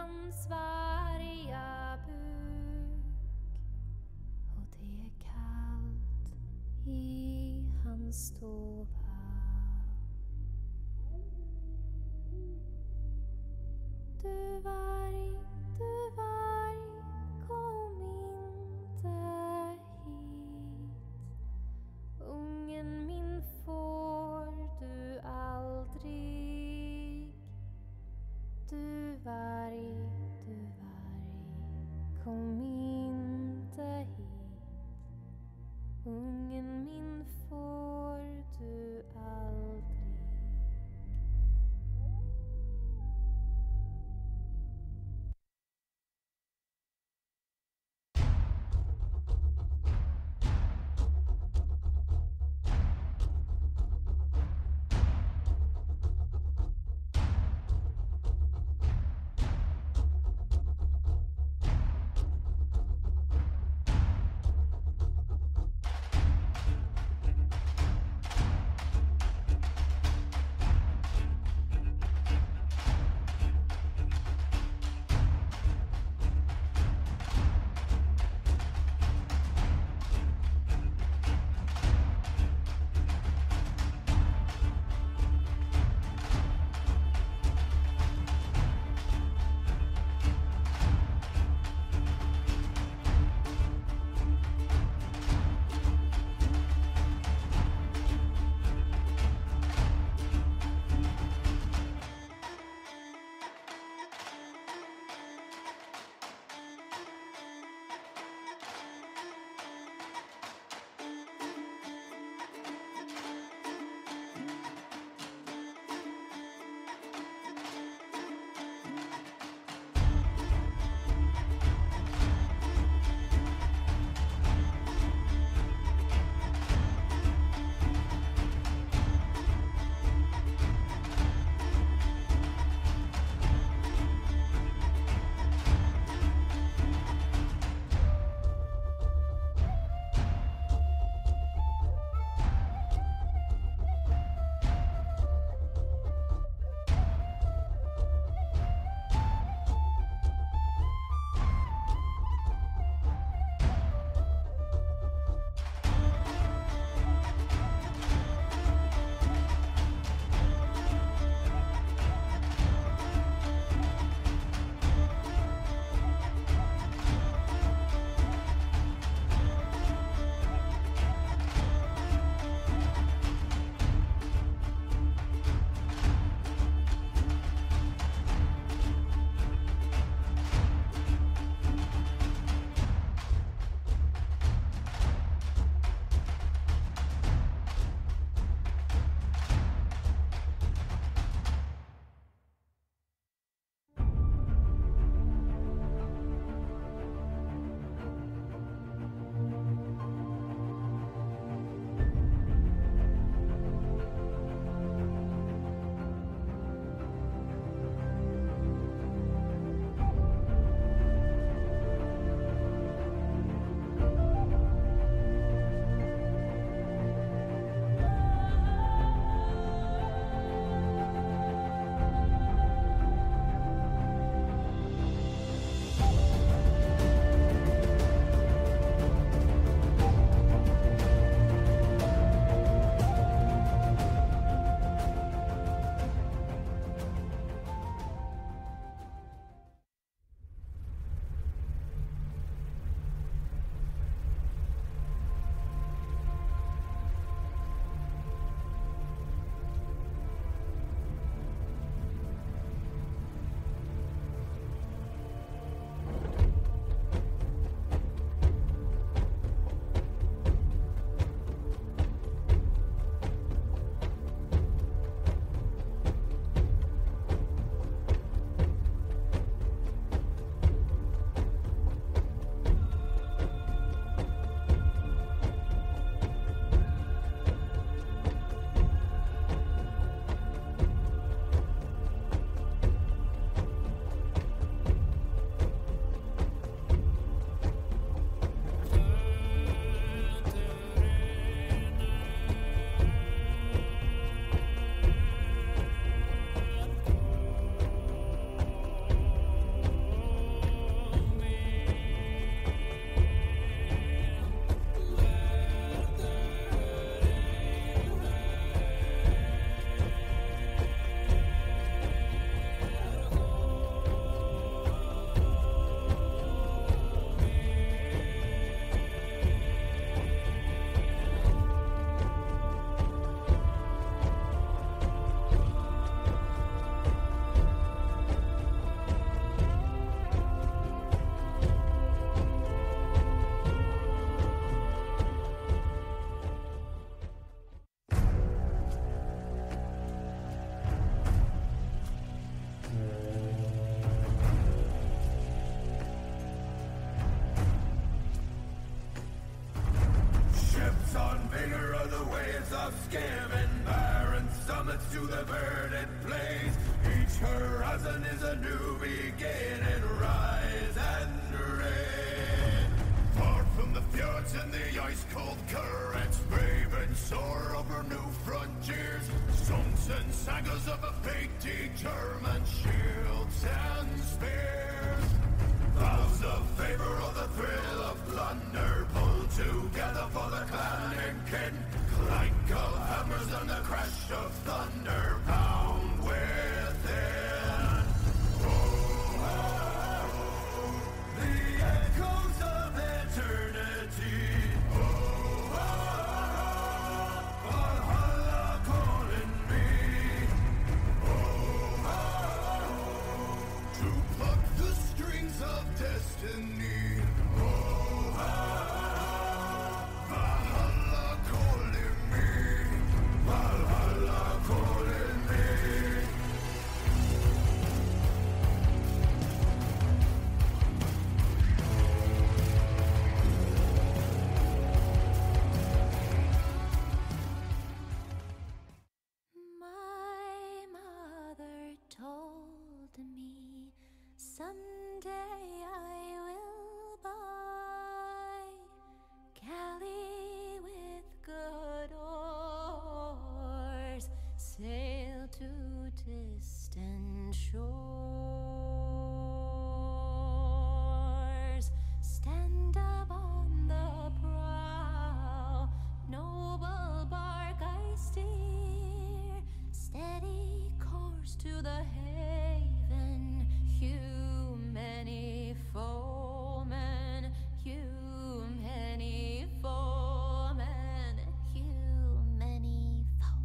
hans varga buk, och det är kallt i hans stova. Du varg, kom inte hit. Ungen min får du aldrig. Du varg, kom inte hit. Ungen min får du horizon is a new beginning. Rise and reign. Far from the fjords and the ice-cold currents, brave and soar over new frontiers. Songs and sagas of a fate determined, shields and spears. Vows of favor or the thrill of plunder, pull together for the clan and kin. Clank of hammers and the crash of thunder, pound within. Oh, oh, the echoes of eternity. Oh, Valhalla calling me. To pluck the strings of destiny. Oh, Valhalla calling me. Valhalla calling me. My mother told me someday I will buy galley with good oars, sail to distant shores, stand upon the prow, noble bark I steer, steady course to the haven, hew many foemen, hew many foemen, hew many foemen.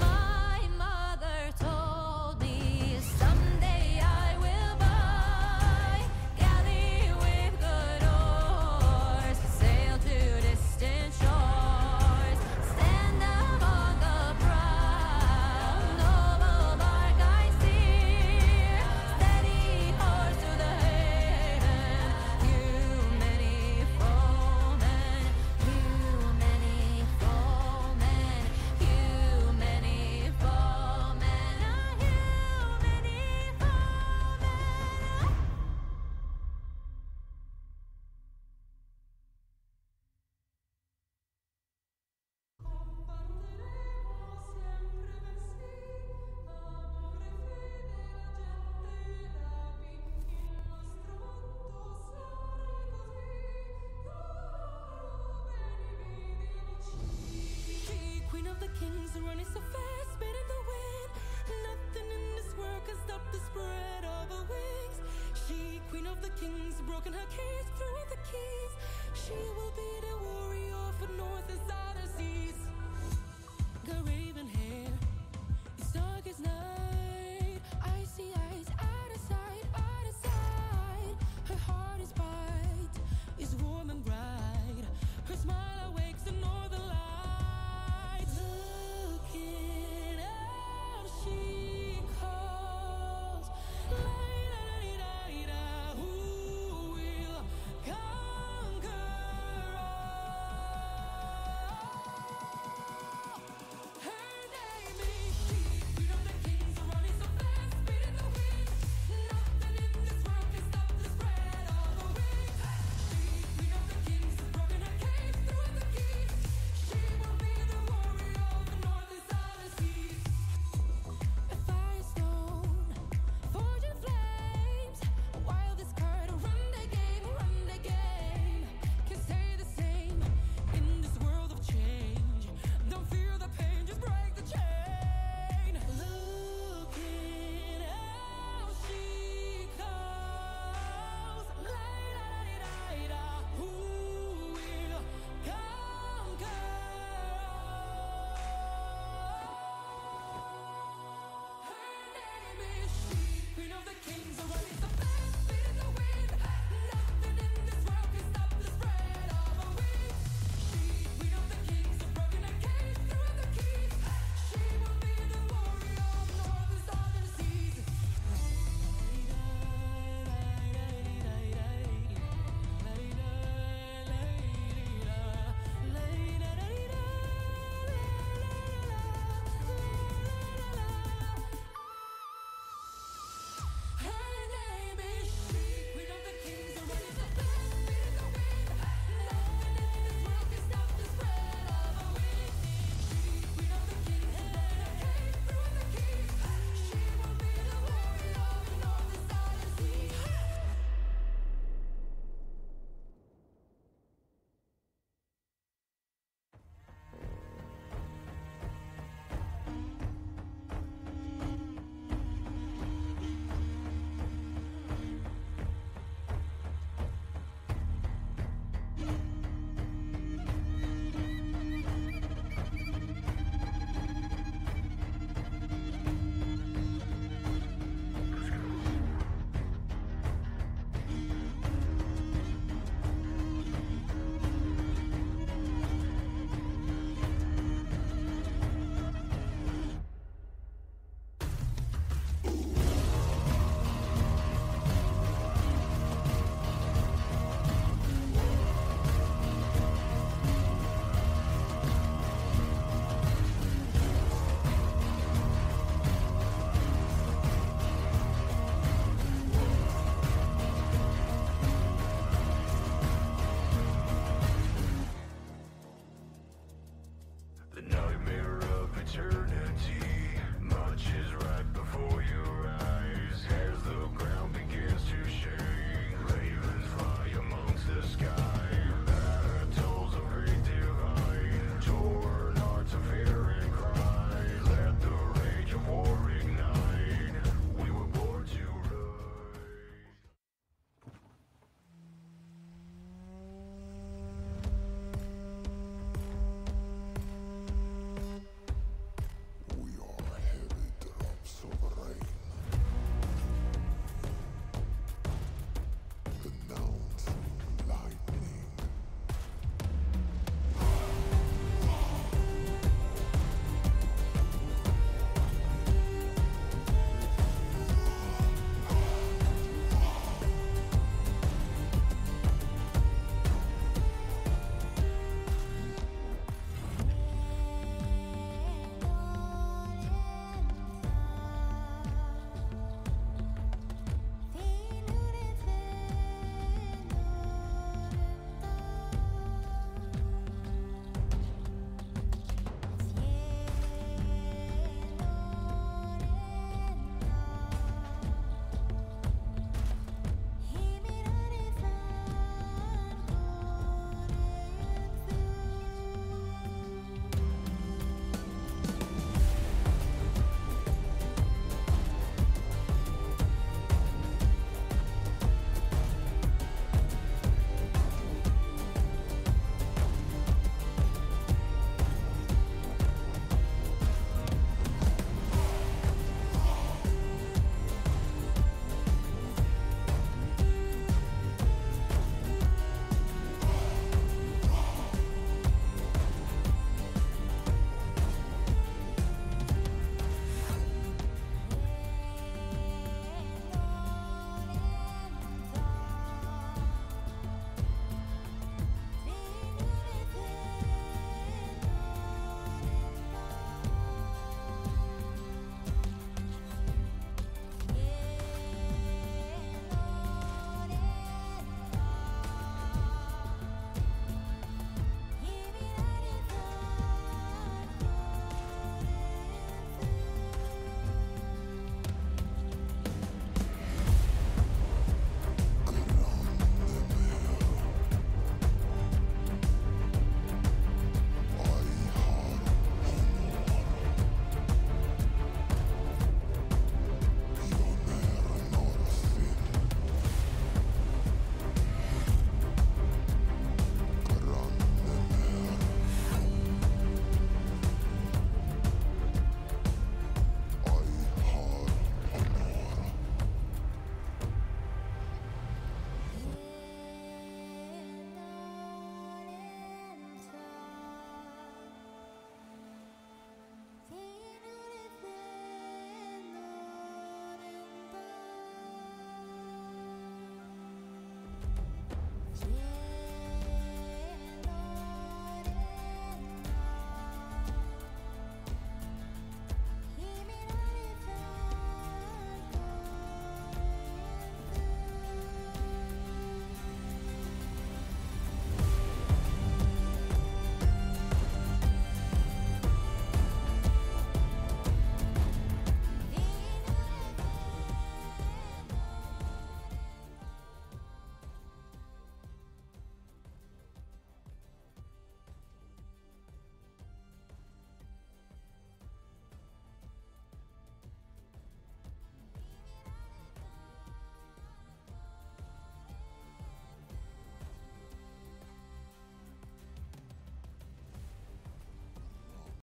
My mother told me someday I will buy galley with good oars, sail to distant shores, stand upon the prow, noble bark I steer, steady course to the haven, hew many foemen, hew many foemen, hew many foemen, hew many foemen. Combatteremo sempre per sì, amore, fede, la gente la finché il nostro mondo sarà così. She, queen of the kings, running so fast, spinning the wind. Nothing in this world can stop the spread of her wings. She, queen of the kings, broken her cage, threw the keys. She will be the warrior for north and southern seas.